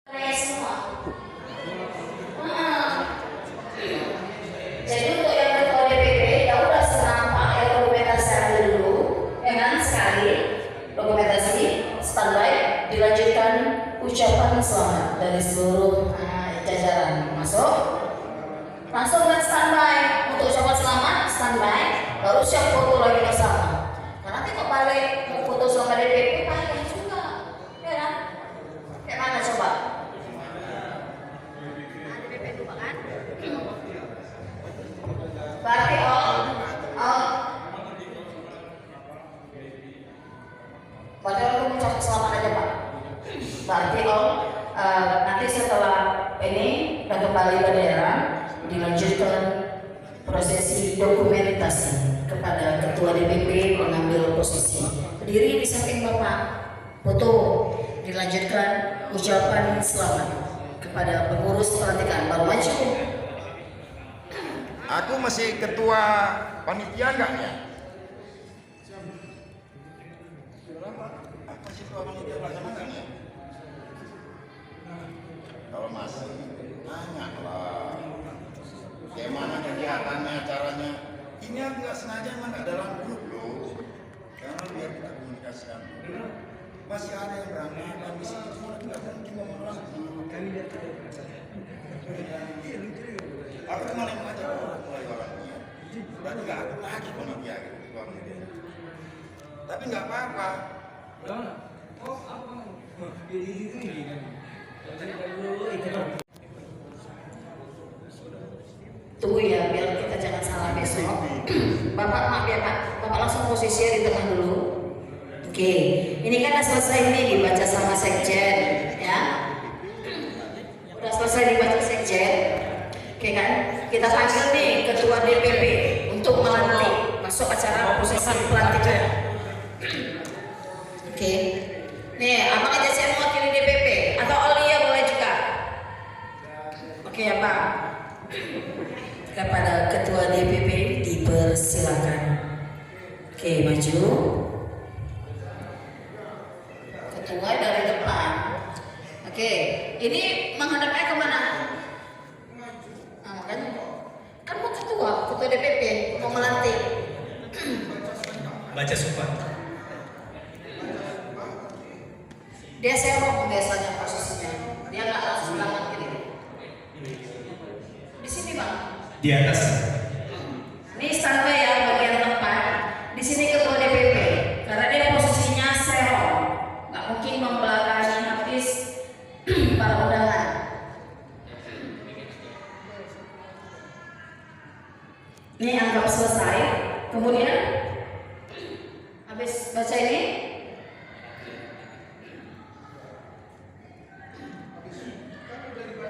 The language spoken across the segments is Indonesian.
Kayak semua. Jadi untuk yang ketua DPP ya udah senampak ya dokumentasi dulu, ya kan sekali dokumentasi standby dilanjutkan ucapan selamat dari seluruh jajaran masuk langsung dan standby untuk ucapan selamat standby baru siap foto lagi bersama. Karena nanti kok balik mau foto sama DPP panjang juga, ya kan? Kayak mana coba? DPP dulu kan? Berarti berarti aku mengucapkan selamat aja Pak. Berarti nanti setelah ini kita kembali ke daerah dilanjutkan prosesi dokumentasi kepada ketua DPP mengambil posisi berdiri di samping Bapak, foto, dilanjutkan ucapan selamat kepada pengurus pelantikan baru maju. Aku masih ketua panitia enggak ya? Apa sih ketua panitia pelaksanaan ya? Kalau masih nanya lah, gimana kegiatannya, acaranya? Ini aku nggak sengaja emang nggak dalam grup loh, karena biar kita komunikasikan. Masih ada yang berangkat, kami sih cuma nggak mungkin ngomong langsung. Aku malah mengajak orang mulai orangnya, berarti nggak aku lagi panitia gitu, tapi nggak apa-apa. Oh apa? Tunggu ya, biar kita jangan salah besok. Bapak maaf ya Pak, Bapak langsung posisi di tengah dulu. Oke, ini kan udah selesai nih dibaca sama sekjen, ya. Udah selesai dibaca sekjen. Oke kan, kita panggil nih ketua DPP untuk melantik masuk acara prosesi pelantikan. Oke, nih abang aja saya mewakili DPP atau Aulia boleh juga. Oke ya Pak. Kepada ketua DPP dipersilakan. Oke, maju. Ketua dari depan. Oke, ini menghadapnya kemana? Kan mau ketua DPP mau melantik. Baca sumpah. Dia serong biasanya posisinya. Dia nggak langsung banget gini. Di sini Bang. Di atas. Ini standby ya bagian depan. Di sini ketua DPP karena dia posisinya serong, nggak mungkin membelakangi habis para undangan. Ini anggap selesai. Kemudian habis baca ini,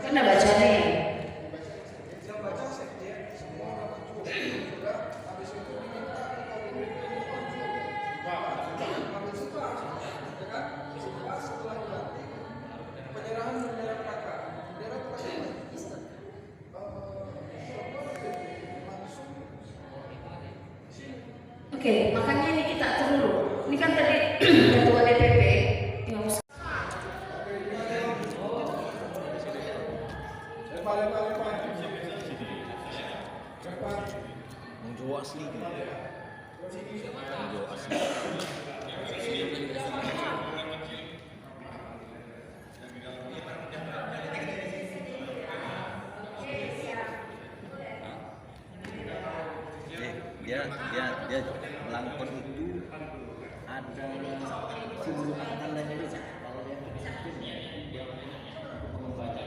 karena baca nih. Oke, makanya ini kita atur dulu. Ini kan tadi ketua DPP yang Menjual asli. Menjual asli. Dia melangkon itu ada simbol tandanya itu. Kalau dia dia membaca.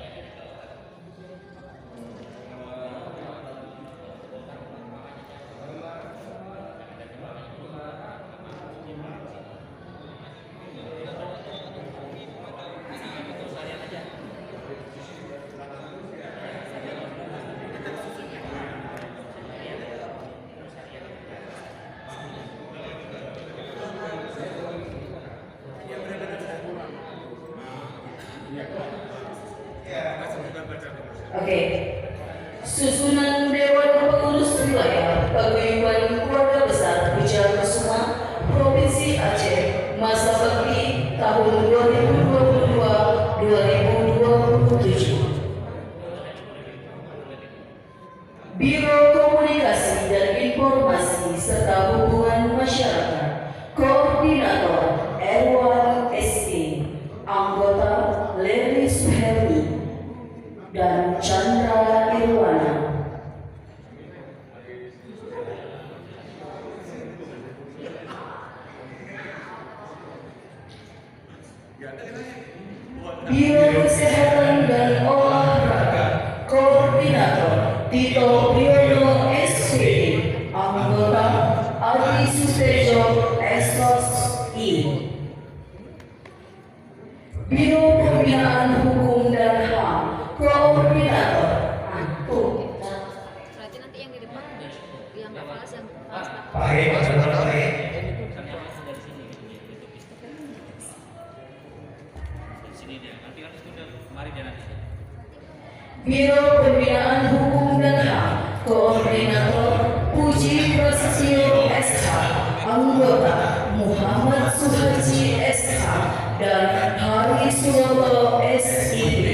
Biro Komunikasi dan Informasi serta Hubungan Masyarakat, Koordinator Erwan S.E., Anggota Lery Suherli dan Chandra Irwana. Biro Kesehatan dan Olahraga, Koordinator Tito Priyono S.P.D., Anggota Adi Sutejo S.I. Biro Pembinaan Hukum dan HAM, Koordinator Berarti nanti yang di depan yang nggak falas yang falas Baik, Pak baik. Biro Pembinaan Hukum dan HAM, Koordinator Puji Prasetyo SH, Anggota Muhammad Suhaji SH dan Hari Suwoto SIB.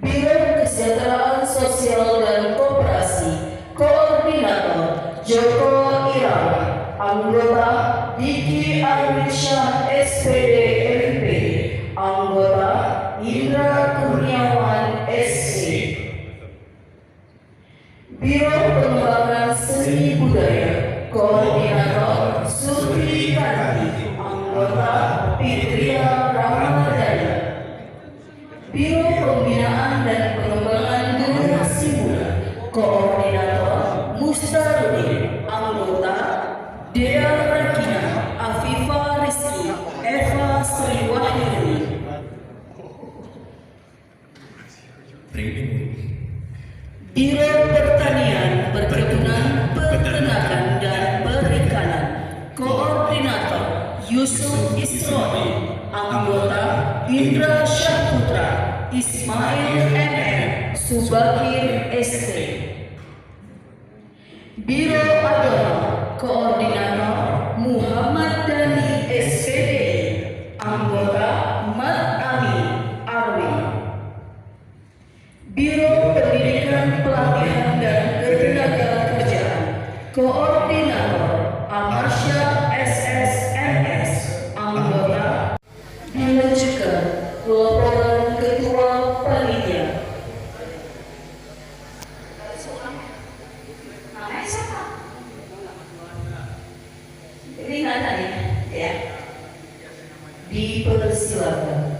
Biro Kesejahteraan Sosial dan Koperasi, Koordinator Joko Irawan, Anggota Diki Ardisyah SPD MP, Anggota Indra Kurniawan SC. Biro Pengembangan Seni Budaya, Koordinator Sutri Kandi, Anggota Fitria Ramadhani. Biro Pembinaan dan Pengembangan Generasi Muda, Koordinator Mustarudin, Anggota Dea Rakina, Afifah Rizky, Eva Sriwahyuni. Biro Pertanian, Perkebunan, Peternakan dan Perikanan, Koordinator Yusuf Isroni, Anggota Indra Syahputra, Ismail MM, Subakir ST. Biro Agama, Koordinator Muhammad Dhani SPD, Anggota Mat Ali Arwi. Biro Pendidikan, Pelatihan dan Ketenagakerjaan, Koordinator Amasya SSNS, Anggota. Dilanjutkan laporan Ketua Panitia. Namanya siapa? Ini nggak tadi, ya. Dipersilakan.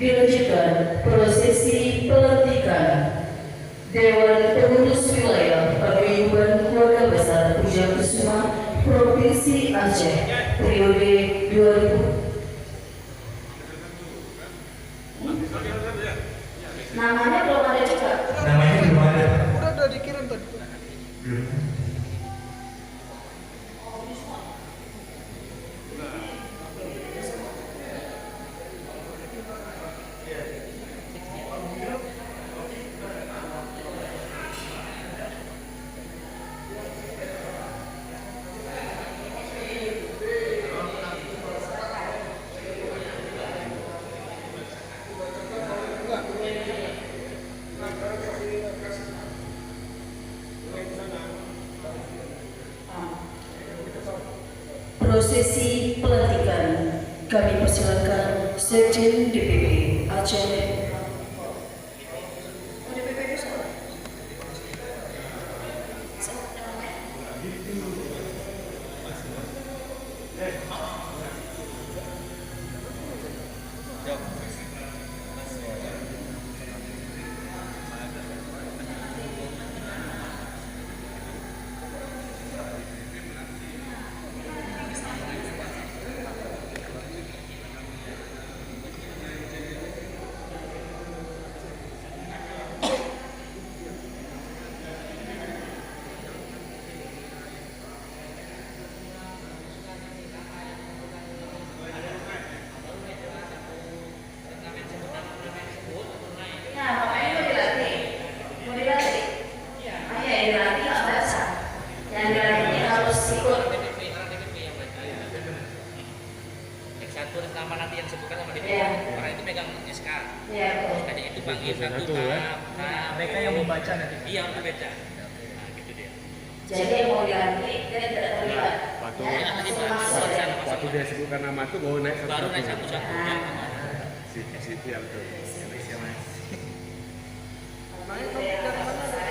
Dilanjutkan prosesi pelantikan Dewan Pengurus Wilayah Paguyuban Keluarga Besar Puja Kusuma Provinsi Aceh periode 2000. Namanya belum ada juga. Namanya belum ada. Udah dikirim tadi. Prosesi pelantikan kami persilakan Sekjen DPP Aceh. mau baca nanti. Iya, untuk baca. Nah, gitu dia. Jadi yang mau diganti dia tidak terlibat. Waktu Ya, langsung masuk ya. waktu dia sebutkan nama itu baru naik Baru naik satu-satu. Nah, Situ ya betul. Indonesia mas. itu yang selesai.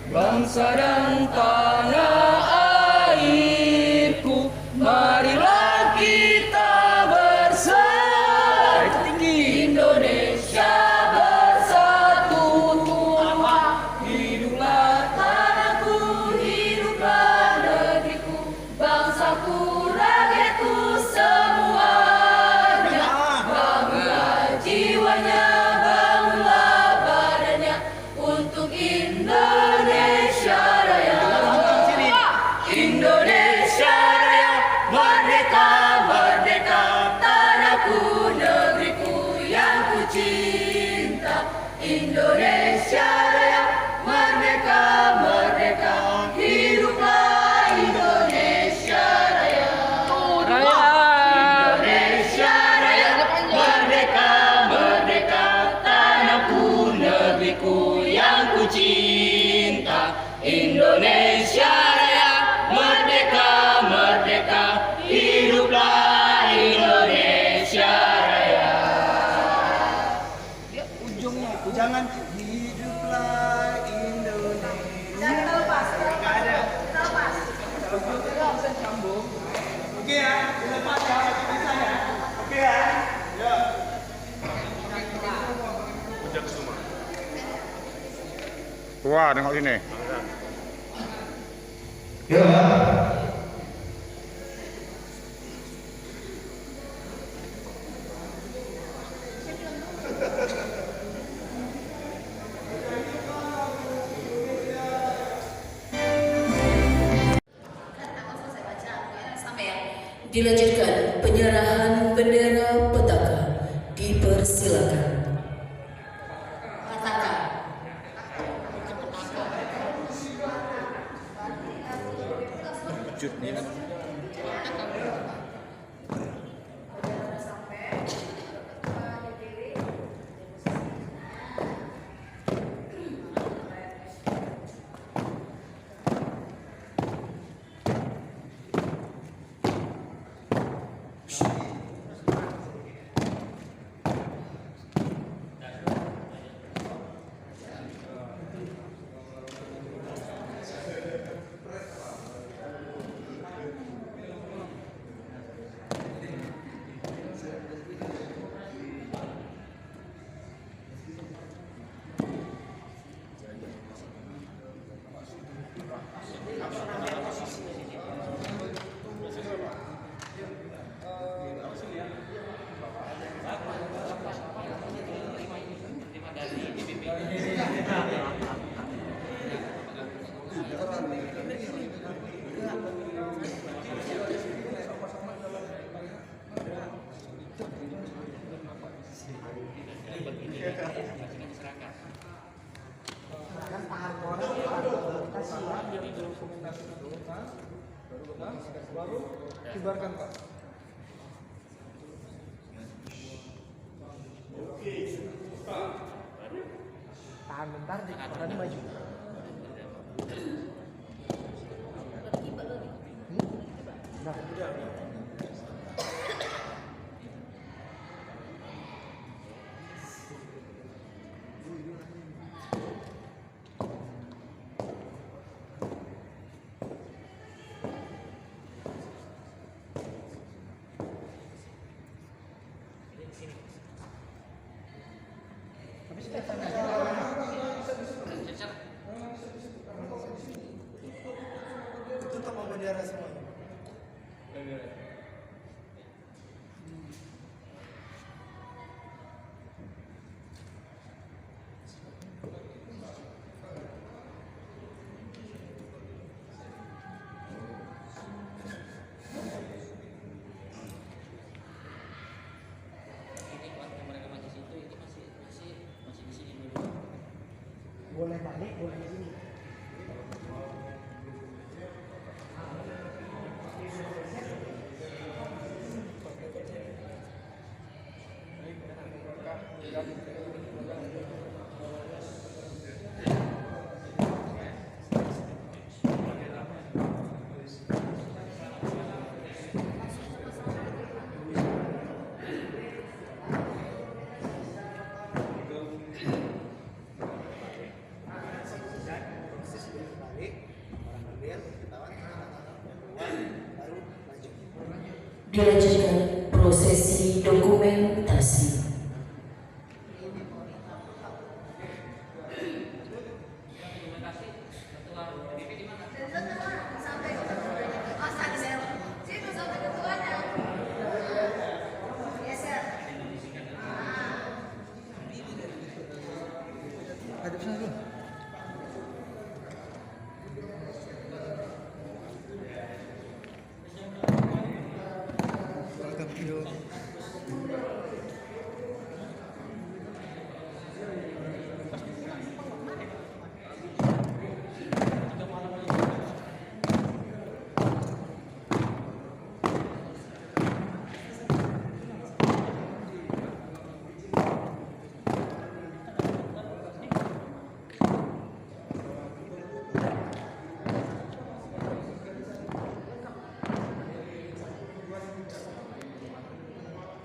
Bangsa dan tanah airku, marilah kita bersatu. Indonesia bersatu tumpah, hiduplah tanahku, hiduplah negeriku, bangsaku, rakyatku semuanya. Bangunlah jiwanya, bangunlah badannya untuk Indonesia Raya. Indonesia Raya, merdeka, merdeka, tanahku, negeriku yang ku cinta. Indonesia Raya, merdeka, merdeka, hiduplah Indonesia Raya. Indonesia Raya, merdeka, merdeka, tanahku, negeriku yang ku cinta. Indonesia Raya, merdeka, merdeka, hiduplah Indonesia Raya. Jangan hiduplah Indonesia. Jangan lepas. Enggak ada. Lepas. Bisa sambung. Oke ya, lepas ya, bisa ya. Oke ya. Ya. Udah semua. Tua, tengok sini. Yuk, Bang. Dilanjutkan penyerahan bendera petaka. Dipersilakan. Petaka. Wujudnya baru kibarkan Pak. Tahan bentar, nanti maju. Tutup sama bendera semua. Ini waktu mereka masih situ itu masih Boleh balik, boleh di sini. Dilanjutkan prosesi dokumentasi. Hadap sana dulu.